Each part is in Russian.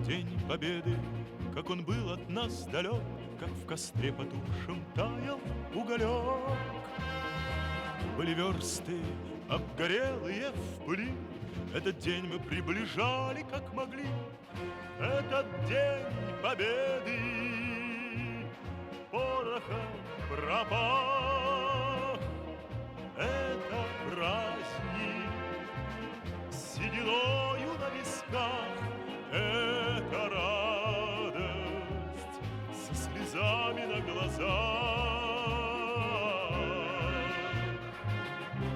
День Победы, как он был от нас далек, как в костре потухшем таял уголек. Были версты обгорелые в пыли, этот день мы приближали, как могли. Этот день Победы порохом пропах. Это праздник с сединою на висках, это радость со слезами на глазах.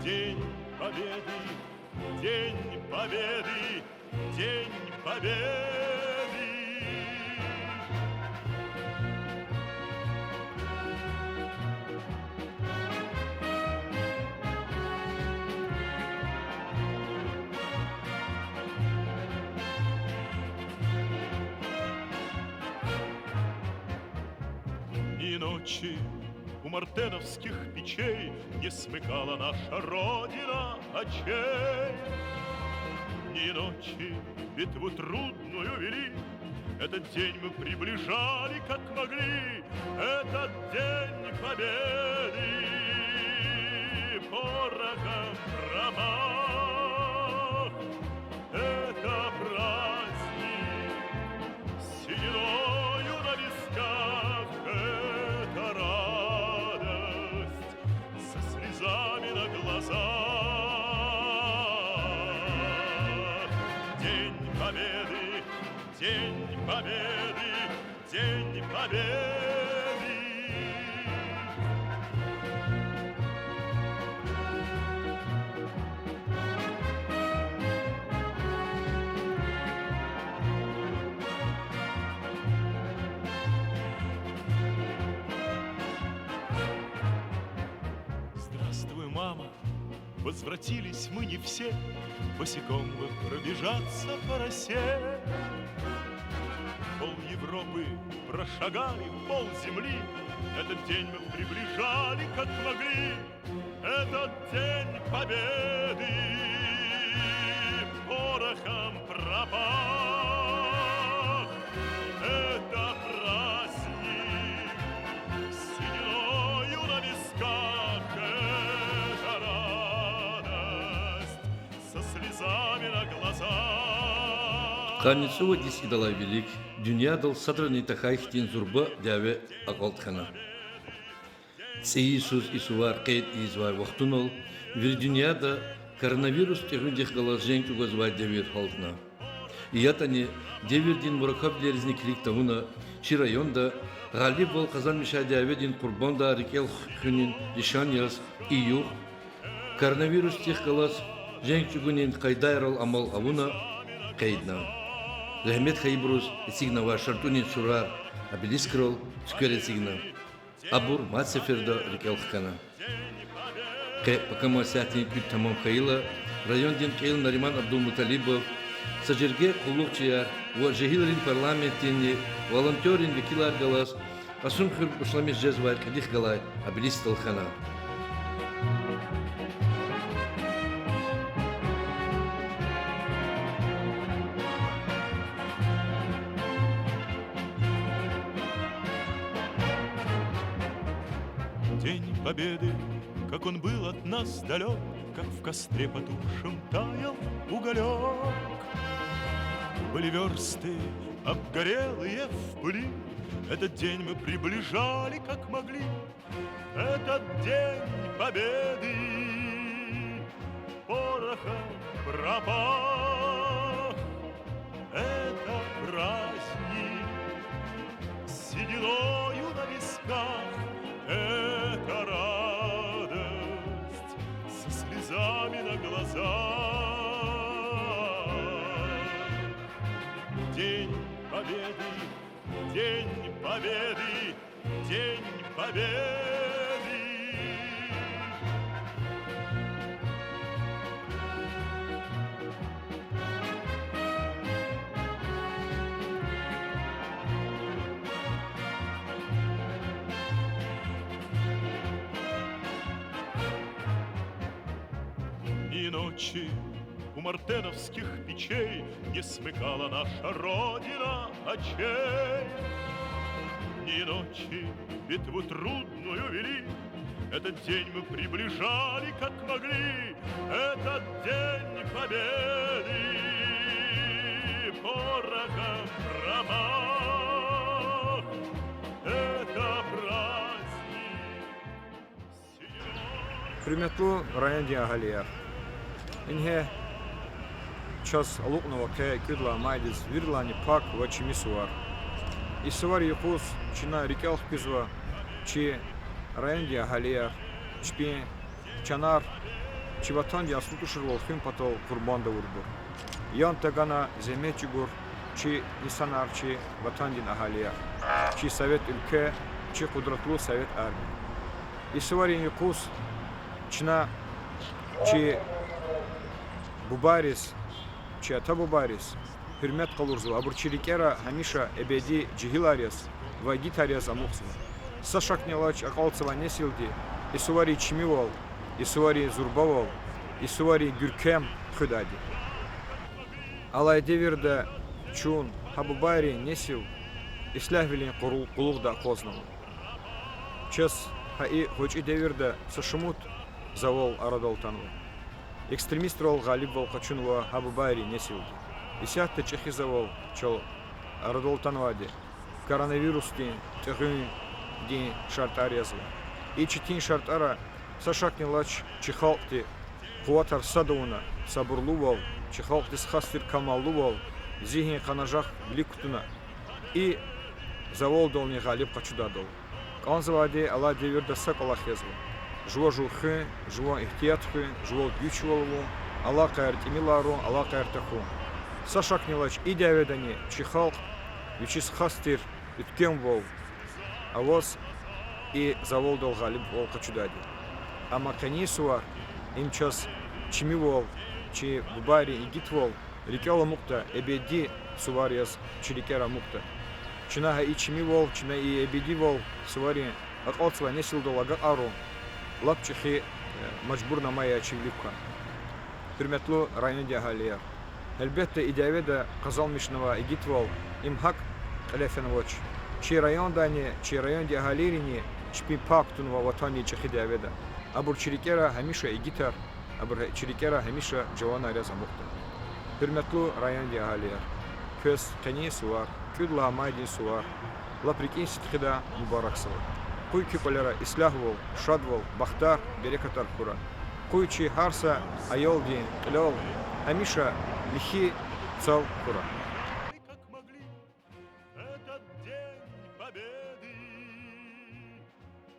День Победы, День Победы, День Победы. И ночи у мартеновских печей не смыкала наша Родина очей. Ни ночи битву трудную вели, этот день мы приближали, как могли. Этот день Победы порохом промах. Это праздник с сединою на висках, это радость со слезами на глазах. День Победы, День Победы, День Победы. Здравствуй, мама, возвратились мы не все, босиком бы пробежаться по росе. Пол Европы прошагали, пол земли, этот день мы приближали, как могли. Этот день Победы порохом пропах. Это праздник с сединою на висках, это радость со слезами на глазах. Каницова дисидала велик, дünyaда садрани тахайхтин зурба дяве акалтхана. Иисус Исувар кейт извай вахтунол, вир дünyaда коронавирус технудих галазжен угазвай девир халдна. Иятани девердин муракаблеризни кликтауна, чи районда галиб бол казан мишадяведин курбанда рикел хюнин дишаньяс июх, коронавирус тех галаз женчугунин кайдайрал амал авуна кейдна. Рахмет хайбрус сигнава шартунин сурар обелискрол сквере сигна. Абур мацеферда рикелхкана. Ке покама сятин кют тамам хайла район дин кейл Нариман Абдулмуталибов сажерге кулукчияр ва жехилрин парламентин волонтерин викилар галас асун хыр ушламиш жезвай кадих галай обелисталхана. День Победы, как он был от нас далек, как в костре потухшем таял уголек. Были версты обгорелые в пыли, этот день мы приближали, как могли. Этот день Победы порохом пропах. Это праздник с сединою на висках, это радость со слезами на глазах. День Победы, День Победы, День Победы. И ночи у мартеновских печей не смыкала наша Родина очей. Дни и ночи битву трудную вели, этот день мы приближали, как могли, этот день победы. Порохом промах, это праздник. Hürmetli Rayandi ahaliler. İnhe час лукного кюдла майдис вирлани пак вачими сувар. И сувар якус чина рикал кюзва чи Rayandi ahaliler чпи чанар чиватан ясутушрол хим патол курбанда урбур. Ян тагана земечигур чи нисанар чи ватандин ahaliler. Чи совет ülke чи кудратлу совет армия. И сувар якус чина чи Бубарис, чи ата Бубарис, hürmet kalurzu, абурчирикера хамиша эбеди джихилариас, вагитариас амуксва. Сашакнелач акалцева несилди, и сувари чмивол, и сувари зурбавол, и сувари гюркем худади. Алай деверда чун хабубари несил, и слягвилин кулугда кознам. Час хаи хочи деверда сашумут завол арадолтанва. Экстремист рол галиб волкачунва хабубари несилди. И сятта чехизавол чол арадолтанвади. Коронавирусти тегын дин шартарязва. И четин шартара сашакни лач чехалти куатар садауна сабурлувол чехалти схастир камаллувол зихин канажах бликутуна. И завол долни галиб качудадол. Канзавади ала деверда сакалахезва. Жуа жухы, жуа ихтиятхы, жуа гючволу, ала каэртимилару, ала каэртаху. Сашакнилач и дяведани чихал, вичис хастир, иткем вол, а воз и завол дол галиб вол качудади. А макани суар, им час чими вол, чи бубари и гитвол, рикела мукта, эбеди суварияс, чирикера мукта. Чинага и чими вол, чина и эбеди вол, сувари, акалцва несил дол ага ару. Лапчихи majburna maya чивливка. Hürmetli Rayandi ahaliler. Elbette idaveda Kazalmışnova igitval imhak elefenovoç. Çi rayondani, çi rayоndi ahalirini çpi paktunva vatani çihidaveda. Abur çirikera hamişa igitar, abur çirikera hamişa javana razamukta. Hürmetli Rayandi ahaliler. Köz kani suvar, küdla maydi suvar. Лаприкин ситхида мубараксова. Куйки полера ислахвол, шадвол, бахтар, берекатар хура. Куйчи харса, айолди, лёл, амиша, лихи, цал хура. Как могли, этот день победы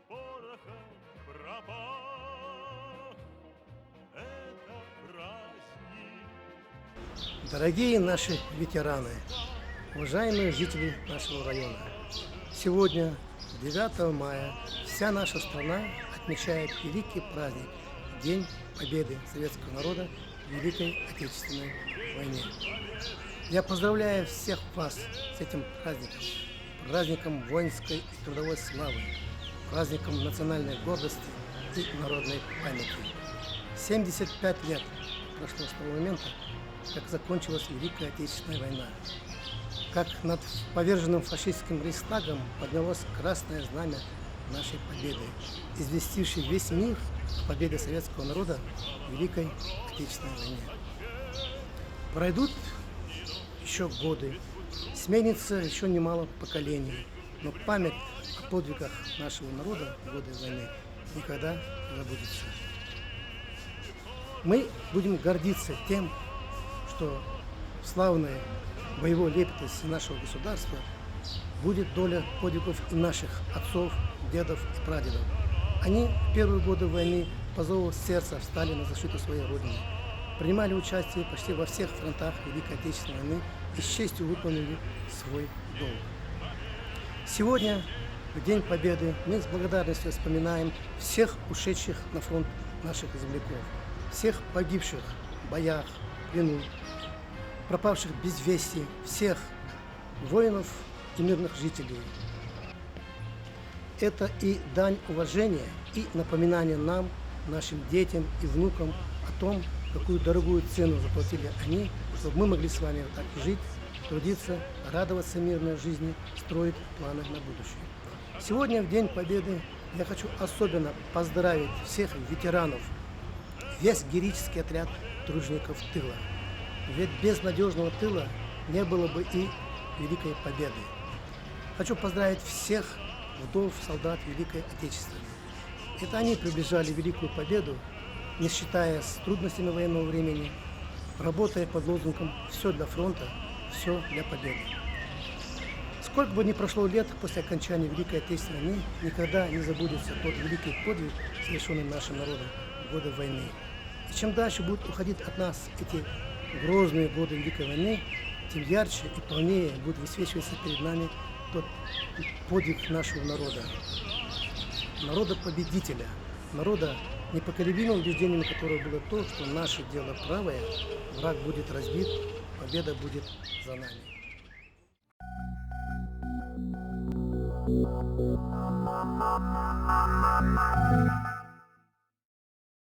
порохом пропах, это праздник. Дорогие наши ветераны, уважаемые жители нашего района, сегодня, 9 мая, вся наша страна отмечает великий праздник – День Победы советского народа в Великой Отечественной войне. Я поздравляю всех вас с этим праздником, праздником воинской и трудовой славы, праздником национальной гордости и народной памяти. 75 лет прошло с того момента, как закончилась Великая Отечественная война, как над поверженным фашистским рейхстагом поднялось красное знамя нашей победы, известившей весь мир о победе советского народа в Великой Отечественной войне. Пройдут еще годы, сменится еще немало поколений, но память о подвигах нашего народа в годы войны никогда не забудется. Мы будем гордиться тем, что славная боевой лепетности нашего государства будет доля подвигов и наших отцов, дедов и прадедов. Они в первые годы войны по зову сердца встали на защиту своей родины, принимали участие почти во всех фронтах Великой Отечественной войны и с честью выполнили свой долг. Сегодня, в День Победы, мы с благодарностью вспоминаем всех ушедших на фронт наших земляков, всех погибших в боях, в плену, пропавших без вести, всех воинов и мирных жителей. Это и дань уважения, и напоминание нам, нашим детям и внукам о том, какую дорогую цену заплатили они, чтобы мы могли с вами вот так жить, трудиться, радоваться мирной жизни, строить планы на будущее. Сегодня, в День Победы, я хочу особенно поздравить всех ветеранов, весь героический отряд тружеников тыла. Ведь без надежного тыла не было бы и Великой Победы. Хочу поздравить всех вдов, солдат Великой Отечественной. Это они приближали Великую Победу, не считаясь с трудностями военного времени, работая под лозунгом «Все для фронта, все для победы». Сколько бы ни прошло лет после окончания Великой Отечественной войны, никогда не забудется тот великий подвиг, совершенный нашим народом в годы войны. И чем дальше будут уходить от нас эти грозные годы Великой войны, тем ярче и полнее будет высвечиваться перед нами тот подвиг нашего народа. Народа-победителя, народа, непоколебимым убеждением которого было то, что наше дело правое, враг будет разбит, победа будет за нами.